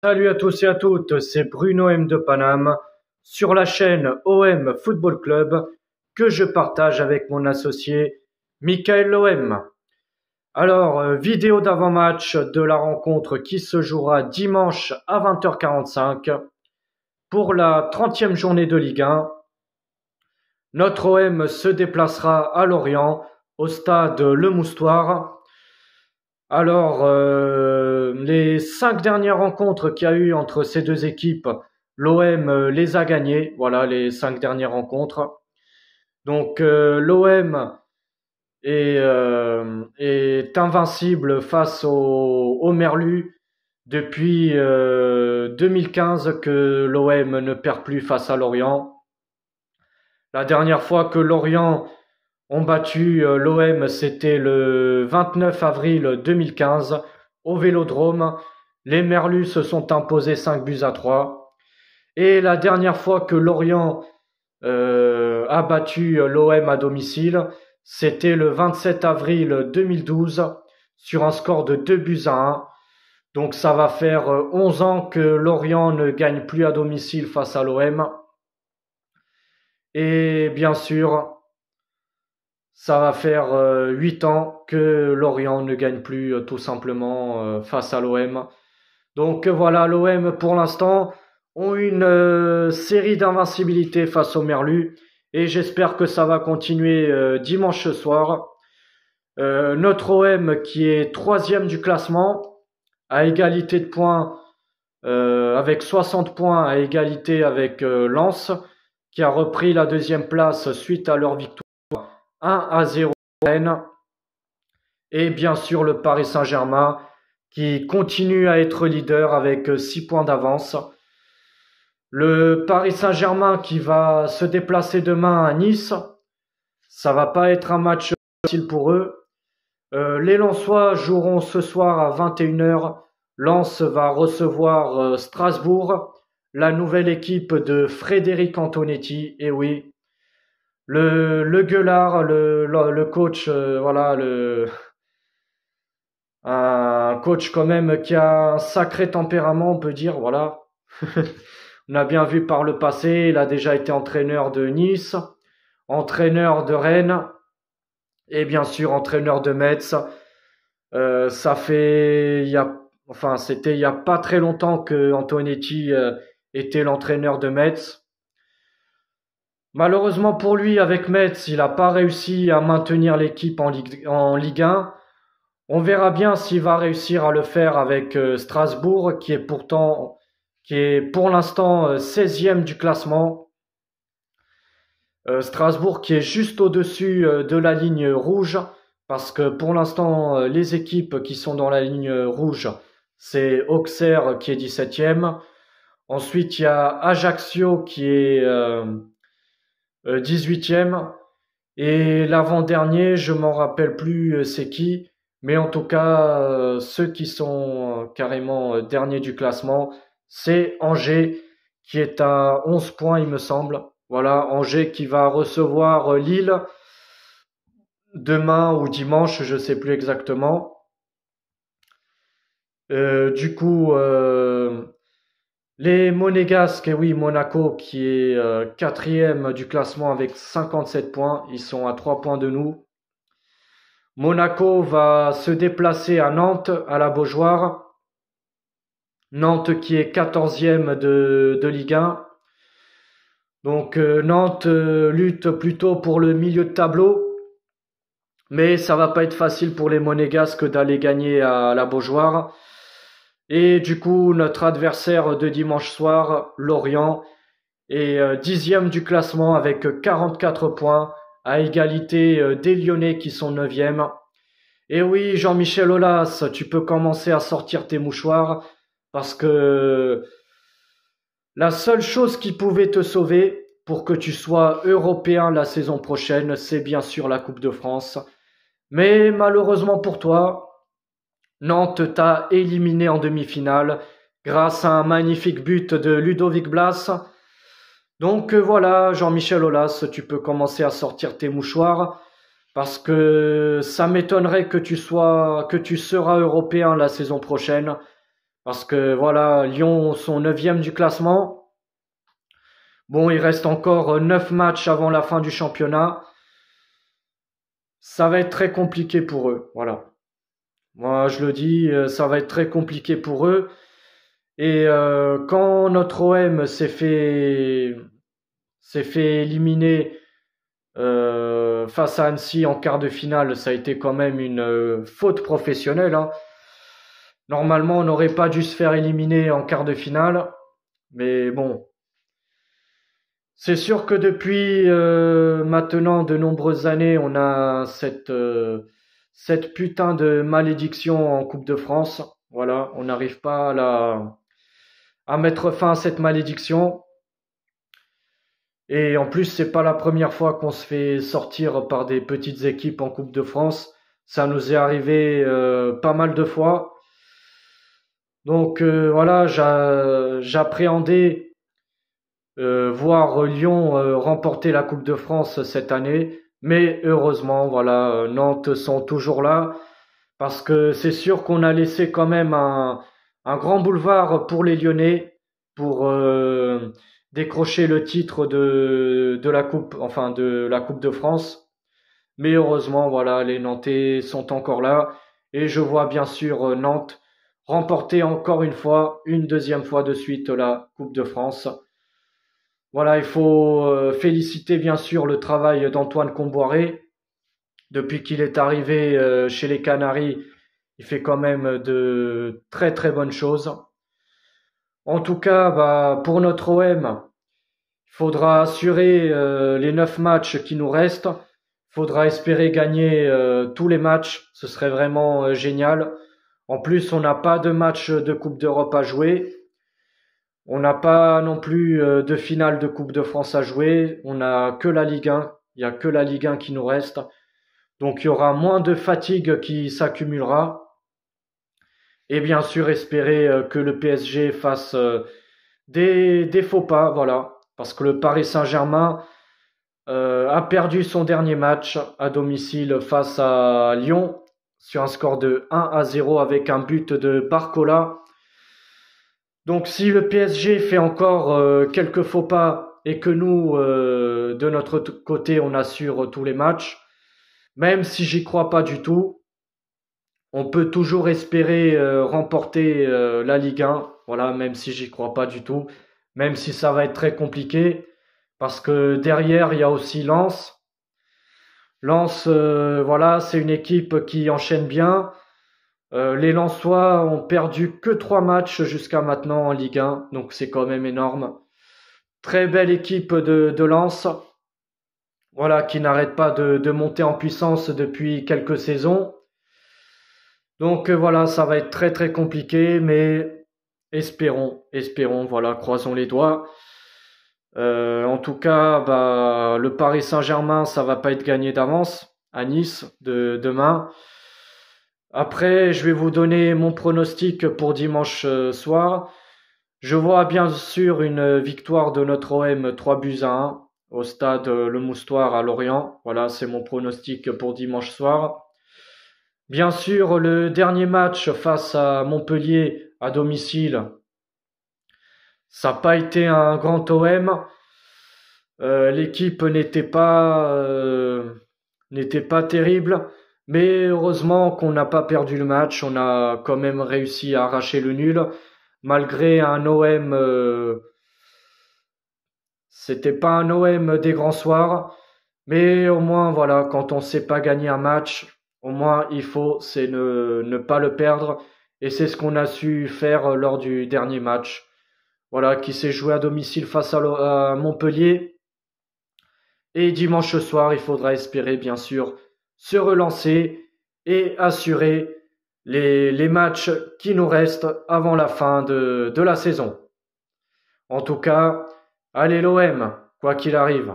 Salut à tous et à toutes, c'est Bruno M de Paname sur la chaîne OM Football Club que je partage avec mon associé Michael OM. Alors, vidéo d'avant-match de la rencontre qui se jouera dimanche à 20h45 pour la 30e journée de Ligue 1. Notre OM se déplacera à Lorient au stade Le Moustoir. Alors, les 5 dernières rencontres qu'il y a eu entre ces deux équipes, l'OM les a gagnées. Voilà les 5 dernières rencontres. Donc, l'OM est invincible face au Merlu depuis 2015 que l'OM ne perd plus face à Lorient. La dernière fois que Lorient ont battu l'OM, c'était le 29 avril 2015 au Vélodrome. Les Merlus se sont imposés 5 buts à 3. Et la dernière fois que Lorient a battu l'OM à domicile, c'était le 27 avril 2012 sur un score de 2 buts à 1. Donc ça va faire 11 ans que Lorient ne gagne plus à domicile face à l'OM. Et bien sûr, ça va faire 8 ans que Lorient ne gagne plus tout simplement face à l'OM. Donc voilà, l'OM pour l'instant ont une série d'invincibilité face au Merlu et j'espère que ça va continuer dimanche soir. Notre OM qui est troisième du classement à égalité de points avec 60 points à égalité avec Lens qui a repris la deuxième place suite à leur victoire 1-0 à Rennes. Et bien sûr le Paris Saint-Germain qui continue à être leader avec 6 points d'avance. Le Paris Saint-Germain qui va se déplacer demain à Nice. Ça va pas être un match facile pour eux. Les Lensois joueront ce soir à 21h. Lens va recevoir Strasbourg, la nouvelle équipe de Frédéric Antonetti. Et oui, le gueulard, le coach, voilà, un coach quand même qui a un sacré tempérament, on peut dire, voilà. On a bien vu par le passé, il a déjà été entraîneur de Nice, entraîneur de Rennes et bien sûr entraîneur de Metz. Ça fait, c'était il y a pas très longtemps que Antonetti était l'entraîneur de Metz. Malheureusement pour lui, avec Metz, il n'a pas réussi à maintenir l'équipe en Ligue 1. On verra bien s'il va réussir à le faire avec Strasbourg, qui est pour l'instant 16e du classement. Strasbourg qui est juste au-dessus de la ligne rouge, parce que pour l'instant, les équipes qui sont dans la ligne rouge, c'est Auxerre qui est 17e. Ensuite, il y a Ajaccio qui est 18e. Et l'avant-dernier, je m'en rappelle plus c'est qui. Mais en tout cas, ceux qui sont carrément derniers du classement, c'est Angers qui est à 11 points, il me semble. Voilà, Angers qui va recevoir Lille demain ou dimanche, je sais plus exactement. Du coup, les Monégasques, et oui, Monaco qui est quatrième du classement avec 57 points, ils sont à 3 points de nous. Monaco va se déplacer à Nantes, à la Beaujoire. Nantes qui est 14e de Ligue 1. Donc Nantes lutte plutôt pour le milieu de tableau. Mais ça va pas être facile pour les Monégasques d'aller gagner à la Beaujoire. Et du coup, notre adversaire de dimanche soir, Lorient, est 10e du classement avec 44 points, à égalité des Lyonnais qui sont 9e. Et oui, Jean-Michel Aulas, tu peux commencer à sortir tes mouchoirs parce que la seule chose qui pouvait te sauver pour que tu sois européen la saison prochaine, c'est bien sûr la Coupe de France. Mais malheureusement pour toi, Nantes t'a éliminé en demi-finale grâce à un magnifique but de Ludovic Blas. Donc voilà, Jean-Michel Aulas, tu peux commencer à sortir tes mouchoirs parce que ça m'étonnerait que tu seras européen la saison prochaine Parce que voilà, Lyon sont 9e du classement. Bon, il reste encore 9 matchs avant la fin du championnat. Ça va être très compliqué pour eux. Voilà. Moi, je le dis, ça va être très compliqué pour eux. Et quand notre OM s'est fait éliminer face à Annecy en quart de finale, ça a été quand même une faute professionnelle, hein. Normalement, on n'aurait pas dû se faire éliminer en quart de finale. Mais bon, c'est sûr que depuis maintenant de nombreuses années, on a cette putain de malédiction en Coupe de France. Voilà, on n'arrive pas à mettre fin à cette malédiction. Et en plus, c'est pas la première fois qu'on se fait sortir par des petites équipes en Coupe de France. Ça nous est arrivé pas mal de fois. Donc voilà, j'appréhendais voir Lyon remporter la Coupe de France cette année. Mais heureusement, voilà, Nantes sont toujours là. Parce que c'est sûr qu'on a laissé quand même un grand boulevard pour les Lyonnais pour décrocher le titre de la Coupe, enfin de la Coupe de France. Mais heureusement, voilà, les Nantais sont encore là. Et je vois bien sûr Nantes remporter encore une deuxième fois de suite la Coupe de France. Voilà, il faut féliciter bien sûr le travail d'Antoine Comboiré. Depuis qu'il est arrivé chez les Canaries, il fait quand même de très très bonnes choses. En tout cas, bah, pour notre OM, il faudra assurer les 9 matchs qui nous restent. Il faudra espérer gagner tous les matchs. Ce serait vraiment génial. En plus, on n'a pas de match de Coupe d'Europe à jouer. On n'a pas non plus de finale de Coupe de France à jouer. On n'a que la Ligue 1. Il n'y a que la Ligue 1 qui nous reste. Donc il y aura moins de fatigue qui s'accumulera. Et bien sûr, espérer que le PSG fasse des faux pas, voilà. Parce que le Paris Saint-Germain a perdu son dernier match à domicile face à Lyon sur un score de 1-0 avec un but de Barcola. Donc si le PSG fait encore quelques faux pas et que nous, de notre côté, on assure tous les matchs, même si j'y crois pas du tout, on peut toujours espérer remporter la Ligue 1. Voilà, même si j'y crois pas du tout, même si ça va être très compliqué, parce que derrière il y a aussi Lens. Lens, voilà, c'est une équipe qui enchaîne bien. Les Lensois ont perdu que 3 matchs jusqu'à maintenant en Ligue 1, donc c'est quand même énorme. Très belle équipe de Lens, voilà, qui n'arrête pas de monter en puissance depuis quelques saisons. Donc voilà, ça va être très très compliqué, mais espérons, voilà, croisons les doigts. En tout cas, bah, le Paris Saint-Germain, ça va pas être gagné d'avance à Nice demain. Après, je vais vous donner mon pronostic pour dimanche soir. Je vois bien sûr une victoire de notre OM 3-1 au stade Le Moustoir à Lorient. Voilà, c'est mon pronostic pour dimanche soir. Bien sûr, le dernier match face à Montpellier à domicile, ça n'a pas été un grand OM. L'équipe n'était pas terrible, mais heureusement qu'on n'a pas perdu le match. On a quand même réussi à arracher le nul, malgré un OM. C'était pas un OM des grands soirs, mais au moins voilà, quand on sait pas gagner un match, au moins il faut c'est ne pas le perdre, et c'est ce qu'on a su faire lors du dernier match. Voilà, qui s'est joué à domicile face à Montpellier. Et dimanche soir, il faudra espérer bien sûr se relancer et assurer les matchs qui nous restent avant la fin de la saison. En tout cas, allez l'OM, quoi qu'il arrive.